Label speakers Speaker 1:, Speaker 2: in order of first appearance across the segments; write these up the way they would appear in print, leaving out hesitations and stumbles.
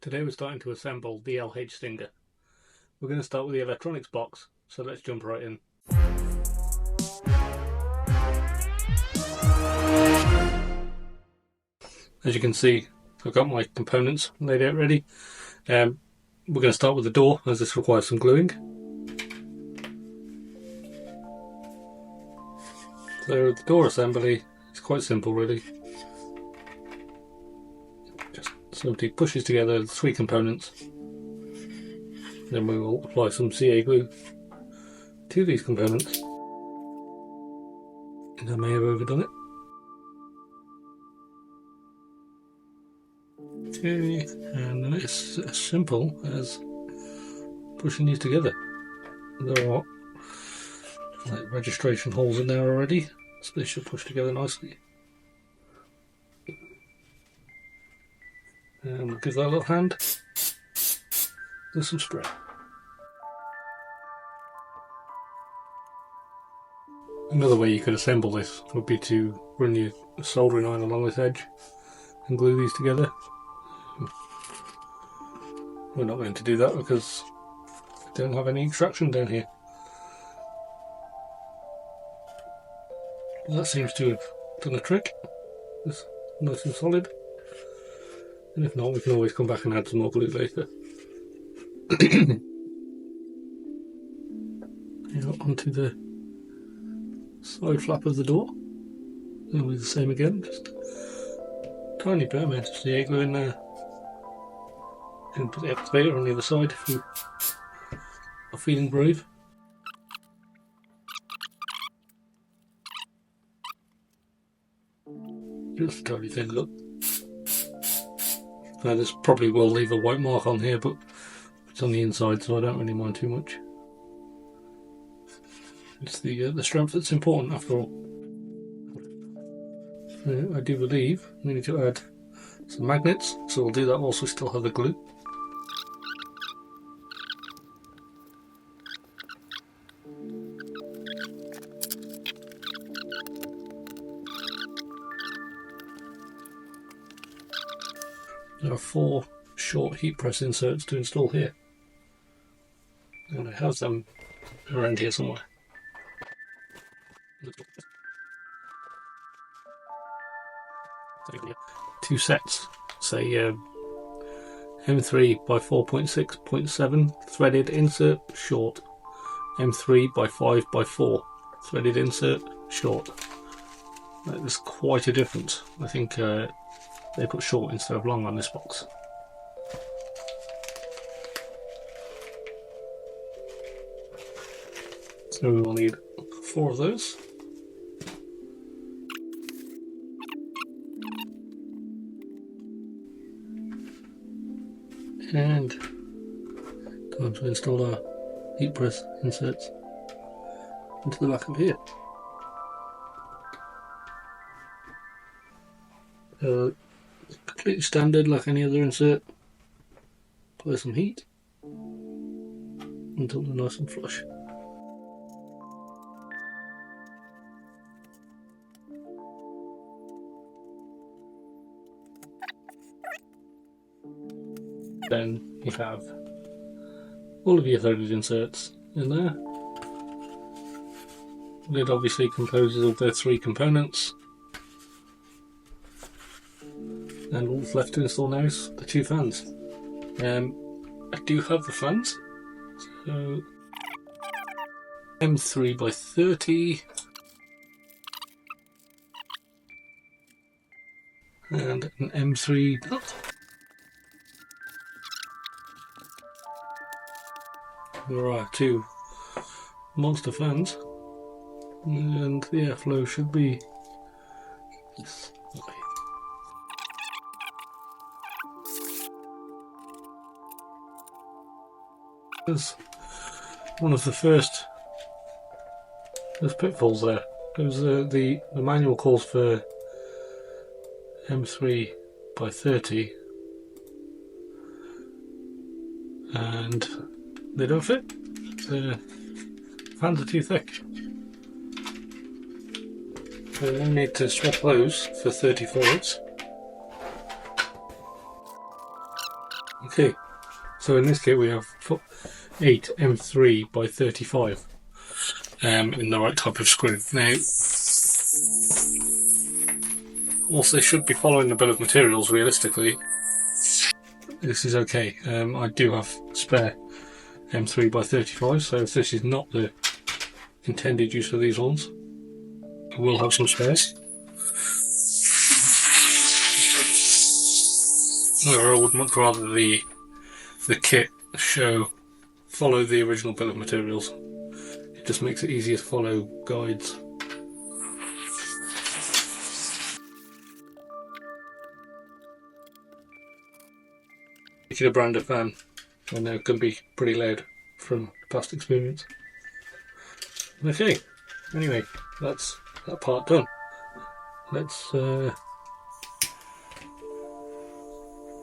Speaker 1: Today we're starting to assemble the LH Slinger. We're going to start with the electronics box, so let's jump right in. As you can see, I've got my components laid out ready. We're going to start with the door, as this requires some gluing. So the door assembly is quite simple really. Just simply pushes together the three components. Then we will apply some CA glue to these components. And I may have overdone it. Okay, and it's as simple as pushing these together. There are like registration holes in there already, so they should push together nicely. And we'll give that a little hand with some spray. Another way you could assemble this would be to run your soldering iron along this edge and glue these together. We're not going to do that because we don't have any extraction down here. That seems to have done a trick. It's nice and solid. And if not, we can always come back and add some more glue later. Now onto the side flap of the door. And we'll do the same again, just a tiny bit of CA glue in there. And put the activator on the other side if you are feeling brave. Just to tidy things up. Now this probably will leave a white mark on here, but it's on the inside, so I don't really mind too much. It's the strength that's important after all. I do believe we need to add some magnets, so we'll do that whilst we still have the glue. There are 4 short heat press inserts to install here, and I have them around here somewhere. 2 sets, say M3 by 4.6.7 threaded insert short, M3 by 5 by 4 threaded insert short. There's quite a difference. I think they put short instead of long on this box. So we will need 4 of those. And time to install our heat press inserts into the back of here. Completely standard like any other insert. Apply some heat until they're nice and flush. Then you have all of your threaded inserts in there. The lid obviously composes of the 3 components. And all that's left to install now is the 2 fans. I do have the fans. So M3 by 30 and an M3. There are 2 monster fans, and the airflow should be this way. There's one of the first pitfalls there, because the manual calls for M3 by 30 and they don't fit. The fans are too thick. So we need to swap those for 34s. Okay, so in this kit we have 8 M3 by 35 in the right type of screw. Now, whilst they should be following the bill of materials realistically, this is okay. I do have spare M3 by 35, so if this is not the intended use of these ones, I will have some spares. However, I would much rather the kit follow the original bill of materials. It just makes it easier to follow guides. Particular brand of fan, and they're going to be pretty loud from past experience. Okay, anyway, that's that part done. Let's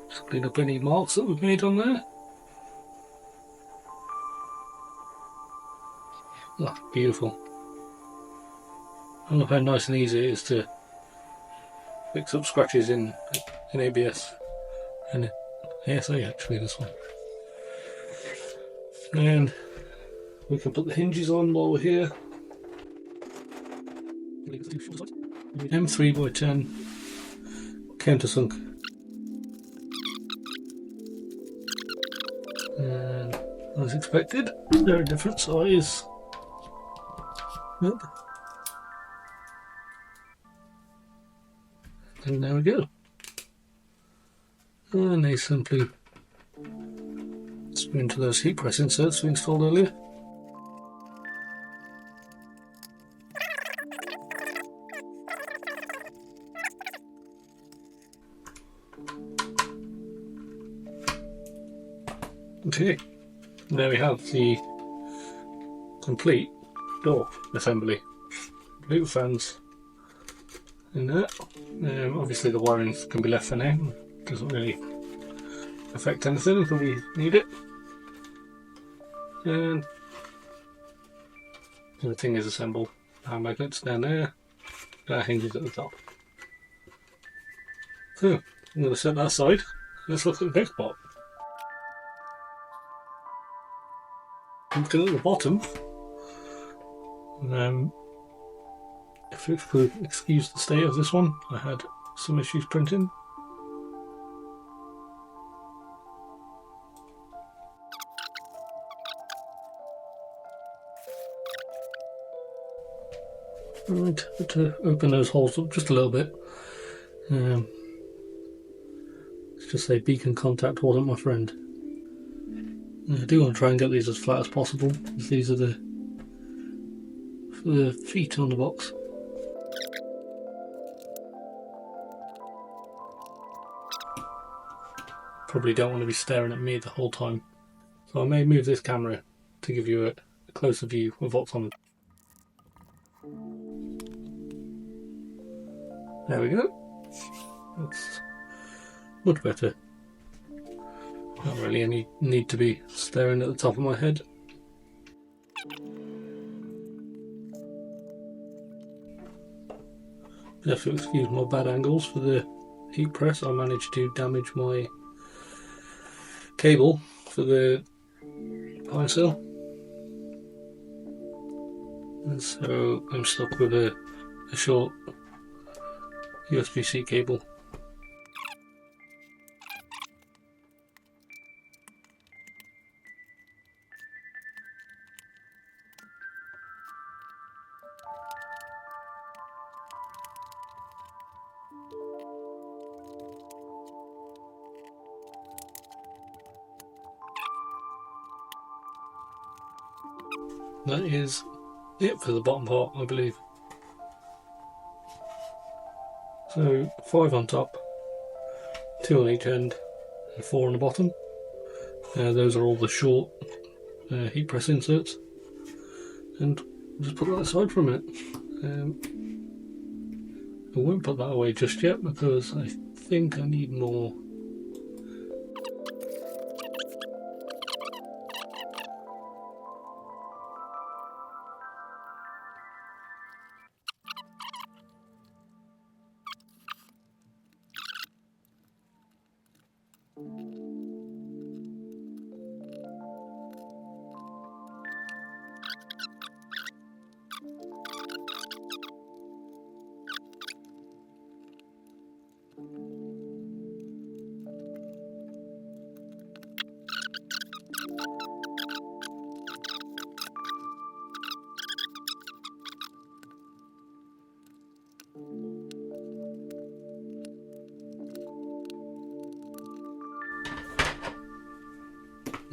Speaker 1: just clean up any marks that we've made on there. Oh, beautiful. I love how nice and easy it is to fix up scratches in ABS and ASA, actually, this one. And we can put the hinges on while we're here. M3 by 10 countersunk. And as expected, they're a different size. Yep. And there we go. And they simply screw into those heat press inserts we installed earlier. Okay, there we have the complete door assembly. Blue fans in there. Obviously the wiring can be left for now, doesn't really affect anything until we need it. And everything is assembled. Our magnets down there, our hinges at the top. So I'm going to set that aside. Let's look at the next part. Looking at the bottom, if you could excuse the state of this one, I had some issues printing. Right, to open those holes up just a little bit. Let's just say beacon contact wasn't my friend. I do want to try and get these as flat as possible, because these are the feet on the box. Probably don't want to be staring at me the whole time, so I may move this camera to give you a closer view of what's on it. There we go. That's much better. Not really any need to be staring at the top of my head. You have to excuse my bad angles for the heat press. I managed to damage my cable for the pine cell, and so I'm stuck with a short USB-C cable. That is it for the bottom part, I believe. So 5 on top, 2 on each end, and 4 on the bottom. Those are all the short heat press inserts. And I'll just put that aside for a minute. I won't put that away just yet because I think I need more.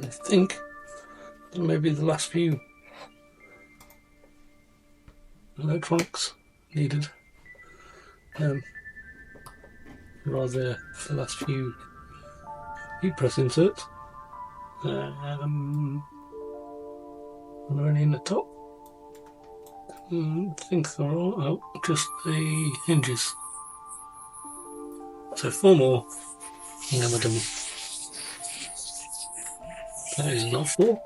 Speaker 1: I think that maybe the last few electronics needed, rather the last few heat press inserts. Are there any in the top? I think they're all out, just the hinges. So 4 more, and then we're done. That is not 4.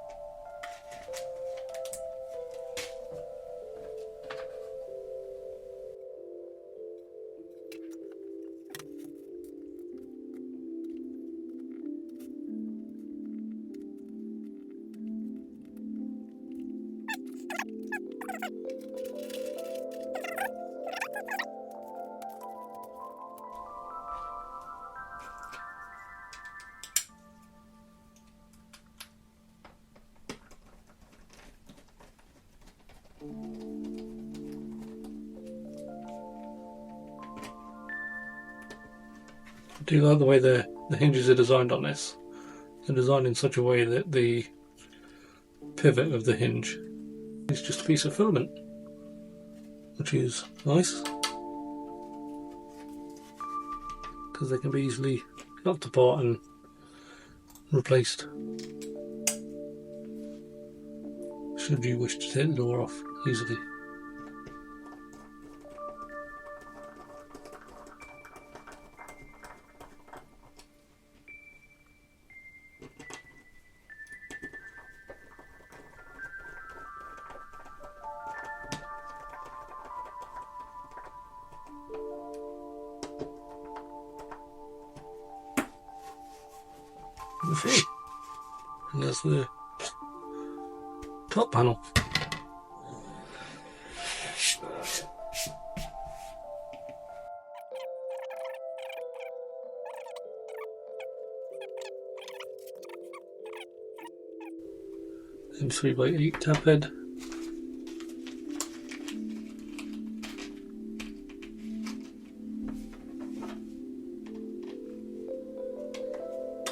Speaker 1: I do like the way the hinges are designed on this. They're designed in such a way that the pivot of the hinge is just a piece of filament, which is nice because they can be easily knocked apart and replaced should you wish to take the door off easily. And there's the top panel. And 3x8 tap head.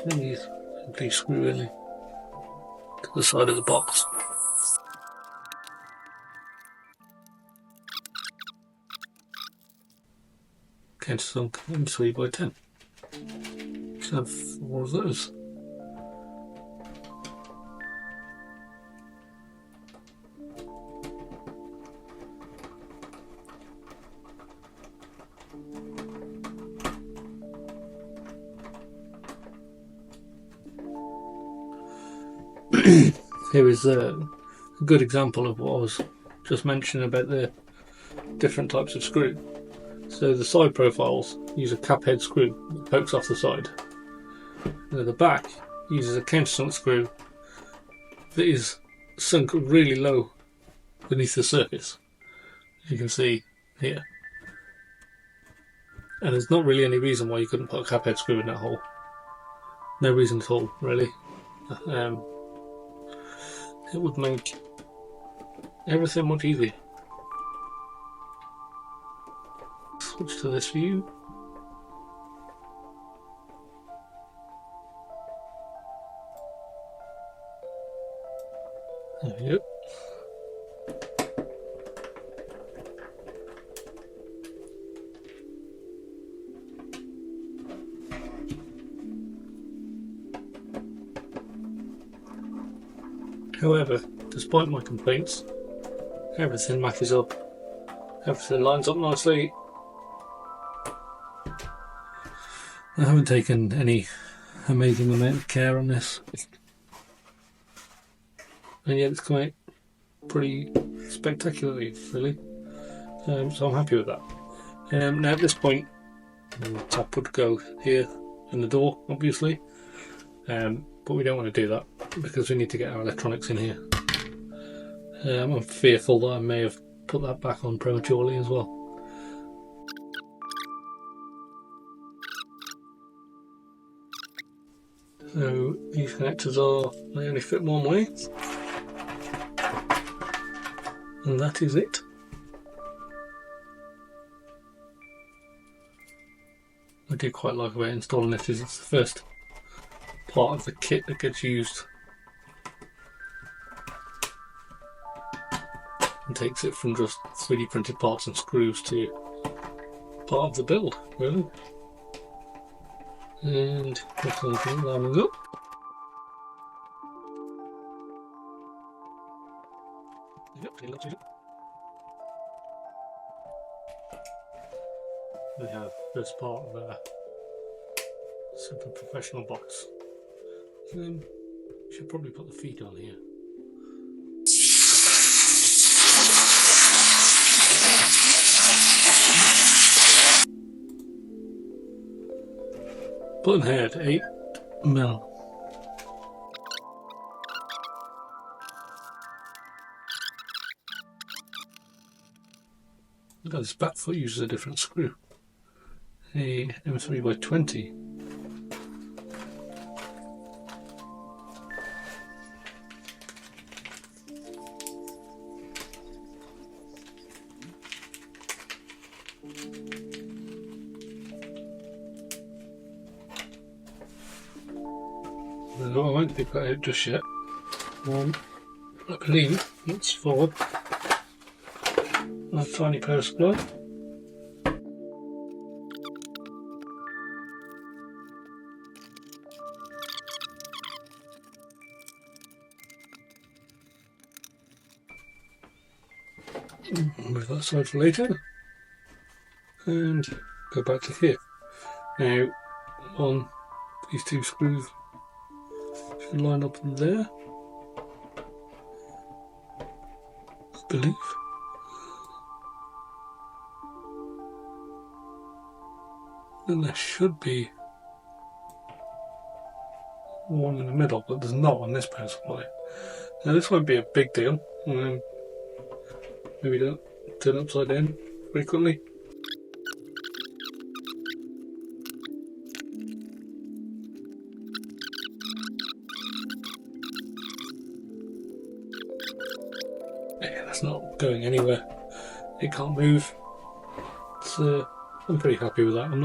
Speaker 1: And these simply screw in to the side of the box. Countersunk and 3x10. Should have 4 of those. Here is a good example of what I was just mentioning about the different types of screw. So the side profiles use a cap head screw that pokes off the side, and at the back uses a countersunk screw that is sunk really low beneath the surface, as you can see here. And there's not really any reason why you couldn't put a cap head screw in that hole. No reason at all, really. It would make everything much easier. Switch to this view. There we go. However, despite my complaints, everything matches up. Everything lines up nicely. I haven't taken any amazing amount of care on this, and yet it's come out pretty spectacularly, really. So I'm happy with that. Now at this point, the tap would go here in the door, obviously, but we don't want to do that because we need to get our electronics in here. I'm fearful that I may have put that back on prematurely as well. So these connectors they only fit one way, and that is it. I do quite like the way installing this is it's the first part of the kit that gets used takes it from just 3D printed parts and screws to part of the build, really. And that's one thing lining up. We have this part of a super professional box. Should probably put the feet on here. Button head 8mm. Look at this back foot uses a different screw. A M3x20. No, I won't pick that out just yet. I believe that's forward. A tiny power supply. Move that aside for later. And go back to here. Now, these two screws should line up there, I believe. Then there should be one in the middle, but there's not on this power supply. Now this won't be a big deal. Maybe don't turn upside down frequently. Yeah, that's not going anywhere. It can't move. I'm pretty happy with that. I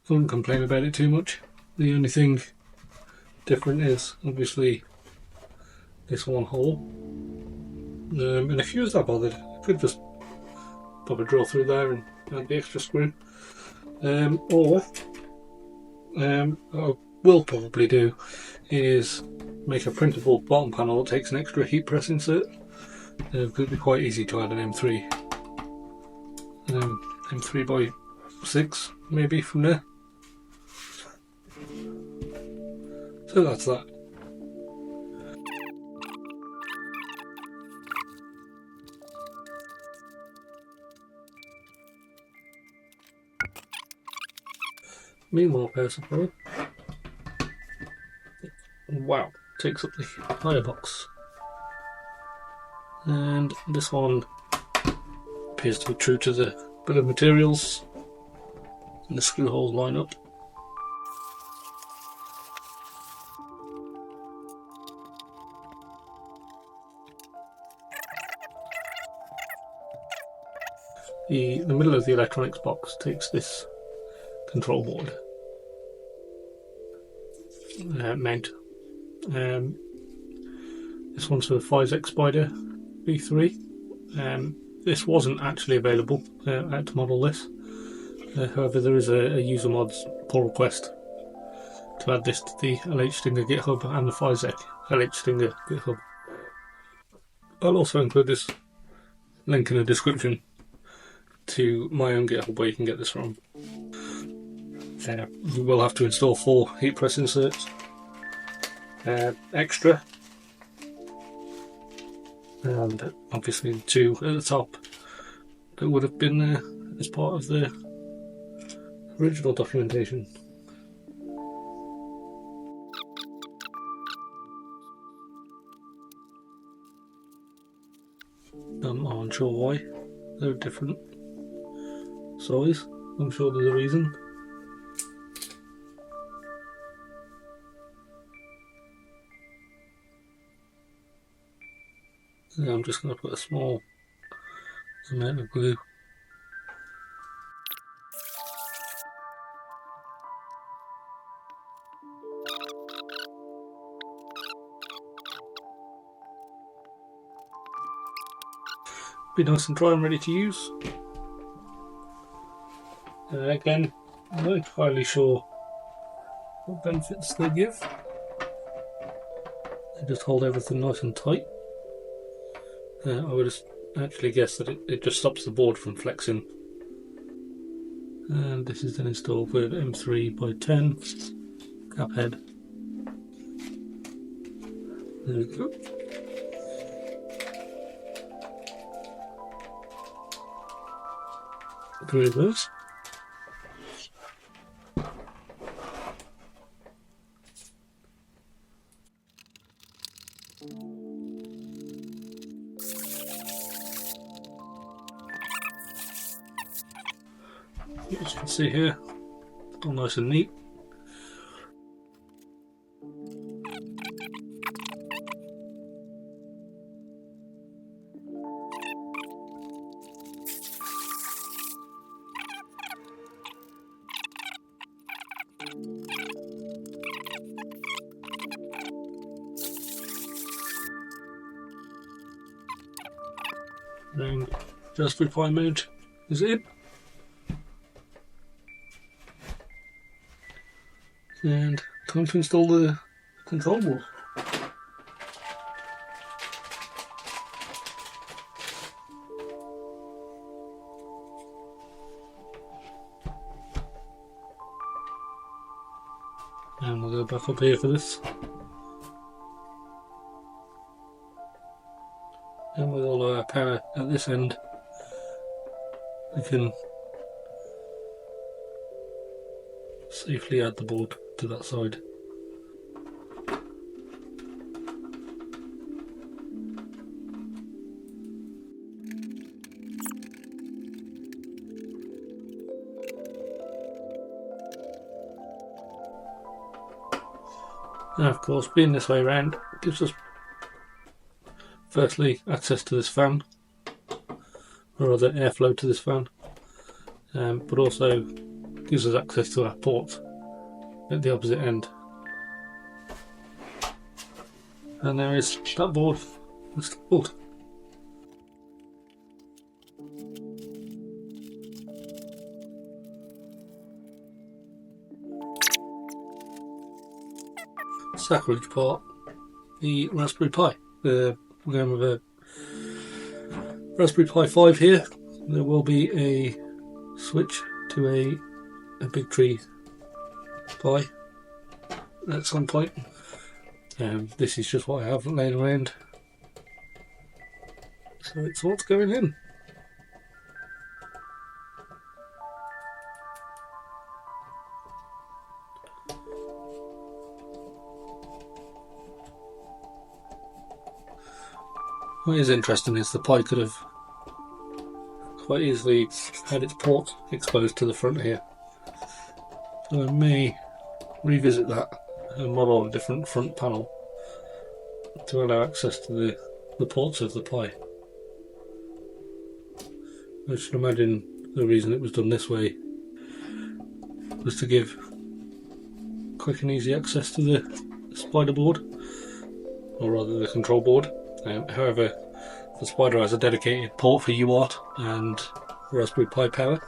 Speaker 1: won't complain about it too much. The only thing different is obviously this one hole. And if you was that bothered, you could just pop a drill through there and add the extra screw. Or what I will probably do is make a printable bottom panel that takes an extra heat press insert. It could be quite easy to add an M3x6 maybe from there. So that's that. Meanwhile, power supply. Wow, takes up the higher box. And this one appears to be true to the bill of materials, and the screw holes line up. The middle of the electronics box takes this control board mount. This one's for the Fysetc Spider V3. This wasn't actually available out to model this. However, there is a user mods pull request to add this to the LH Stinger GitHub and the Fysetc LH Stinger GitHub. I'll also include this link in the description to my own GitHub where you can get this from. You will have to install 4 heat press inserts extra, and obviously 2 at the top that would have been there as part of the original documentation. I'm unsure why they're different size. I'm sure there's a reason. And I'm just going to put a small amount of glue. be nice and dry and ready to use. Again, I'm not entirely sure what benefits they give. They just hold everything nice and tight. I would actually guess that it just stops the board from flexing. And this is then installed with M3x10 cap head. There we go. Three of those. As you can see here, it's all nice and neat. And Raspberry Pi mode is in. And time to install the control board. And we'll go back up here for this. And with all our power at this end, we can safely add the board to that side. Now, of course, being this way around gives us firstly access to this fan, or rather airflow to this fan, but also gives us access to our port at the opposite end. And there is that board installed. Sacrilege part, the Raspberry Pi. We're going with a Raspberry Pi 5 here. There will be a switch to a Big Tree Pi at some point. This is just what I have laying around, so it's what's going in. What is interesting is the Pi could have quite easily had its port exposed to the front here. So I may revisit that and model a different front panel to allow access to the ports of the Pi. I should imagine the reason it was done this way was to give quick and easy access to the spider board, or rather the control board. However, the spider has a dedicated port for UART and Raspberry Pi power,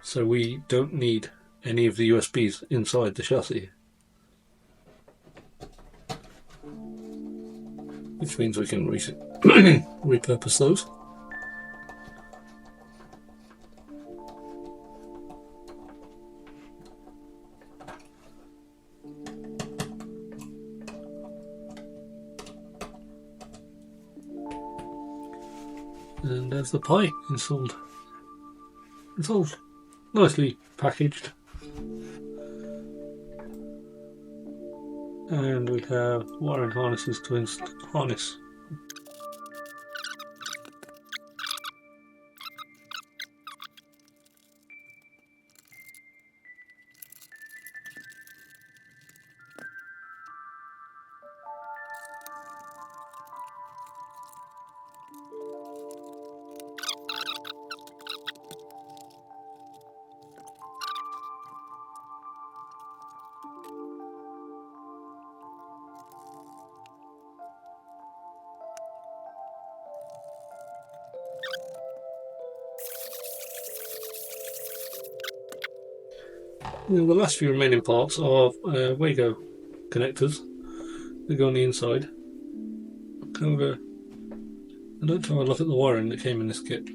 Speaker 1: so we don't need any of the USBs inside the chassis, which means we can repurpose those. And there's the Pi installed. It's all nicely packaged. And we have wiring harnesses to harness. The last few remaining parts are Wago connectors. They go on the inside. However, I don't try to look at the wiring that came in this kit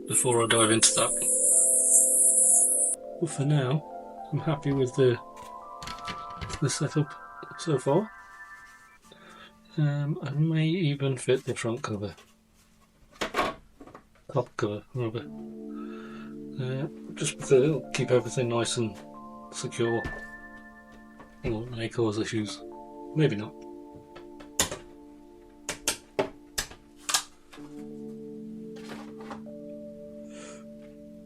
Speaker 1: before I dive into that. But for now, I'm happy with the setup so far. I may even fit the front cover, top cover rather, just because it'll keep everything nice and secure. It may cause issues, maybe not.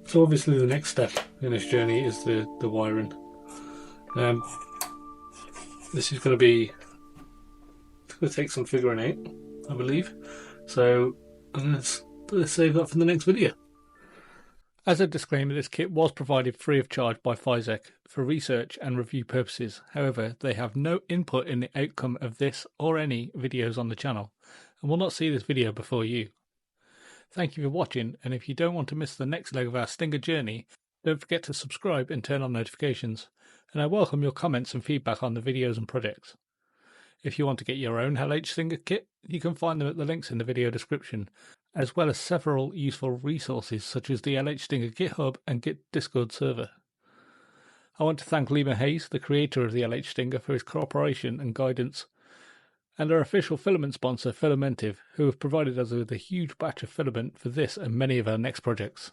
Speaker 1: So obviously the next step in this journey is the wiring. This is going to take some figuring out, I believe. So let's save that for the next video. As a disclaimer, this kit was provided free of charge by Fysetc for research and review purposes. However, they have no input in the outcome of this or any videos on the channel, and will not see this video before you. Thank you for watching, and if you don't want to miss the next leg of our Slinger journey, don't forget to subscribe and turn on notifications, and I welcome your comments and feedback on the videos and projects. If you want to get your own LH Slinger kit, you can find them at the links in the video description, as well as several useful resources such as the LH Slinger GitHub and Git Discord server. I want to thank Lima Hayes, the creator of the LH Slinger, for his cooperation and guidance, and our official filament sponsor, Filamentive, who have provided us with a huge batch of filament for this and many of our next projects.